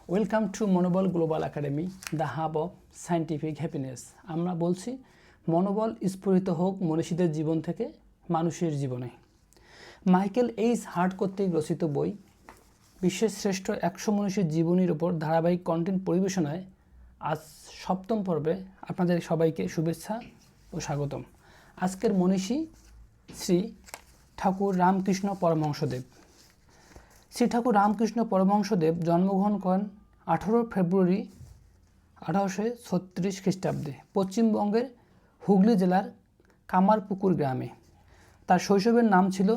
Welcome to মনোবল global academy, the hub of scientific happiness. আমরা বলছি মনোবল স্ফুরিত হোক মনীষীদের জীবন থেকে মানুষের জীবনে। মাইকেল এইচ হার্ট কর্তৃক রচিত বই বিশ্বের শ্রেষ্ঠ 100 মনীষীর জীবনীর উপর ধারাবাহিক কন্টেন্ট পরিবেশনায় আজ 7ম পর্বে আপনাদের সবাইকে শুভেচ্ছা ও স্বাগতম। আজকের মনীষী শ্রী ঠাকুর রামকৃষ্ণ পরমহংসদেব। শ্রী ঠাকুর রামকৃষ্ণ পরমহংসদেব জন্মগ্রহণ করেন 18 ফেব্রুয়ারি 1836 খ্রিস্টাব্দে পশ্চিমবঙ্গের হুগলি জেলার কামারপুকুর গ্রামে। তার শৈশবের নাম ছিল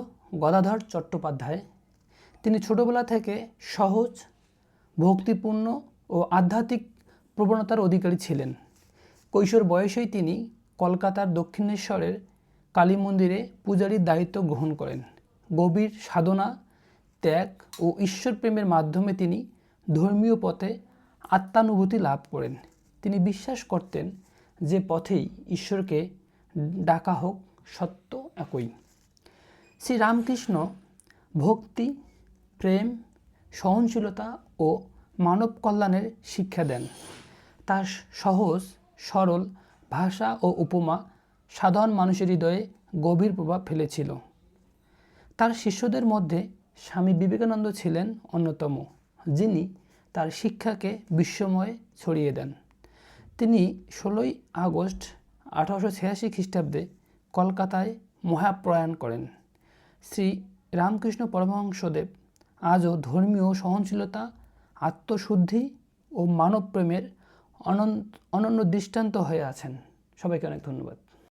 গদাধর চট্টোপাধ্যায়। তিনি ছোটবেলা থেকে সহজ, ভক্তিপূর্ণ ও আধ্যাত্মিক প্রবণতার অধিকারী ছিলেন। কৈশোর বয়সেই তিনি কলকাতার দক্ষিণেশ্বরের কালী মন্দিরে পূজারীর দায়িত্ব গ্রহণ করেন। গভীর সাধনা, ত্যাগ ও ঈশ্বর প্রেমের মাধ্যমে তিনি ধর্মীয় পথে আত্মানুভূতি লাভ করেন। তিনি বিশ্বাস করতেন যে পথেই ঈশ্বরকে ডাকা হোক, সত্য একই। শ্রী রামকৃষ্ণ ভক্তি, প্রেম, সহনশীলতা ও মানব কল্যাণের শিক্ষা দেন। তার সহজ সরল ভাষা ও উপমা সাধারণ মানুষের হৃদয়ে গভীর প্রভাব ফেলেছিল। তার শিষ্যদের মধ্যে স্বামী বিবেকানন্দ ছিলেন অন্যতম, যিনি তার শিক্ষাকে বিশ্বময় ছড়িয়ে দেন। তিনি 16 আগস্ট 1886 খ্রিস্টাব্দে কলকাতায় মহাপ্রয়াণ করেন। শ্রী রামকৃষ্ণ পরমহংসদেব আজও ধর্মীয় সহনশীলতা, আত্মশুদ্ধি ও মানবপ্রেমের অনন্য দৃষ্টান্ত হয়ে আছেন। সবাইকে অনেক ধন্যবাদ।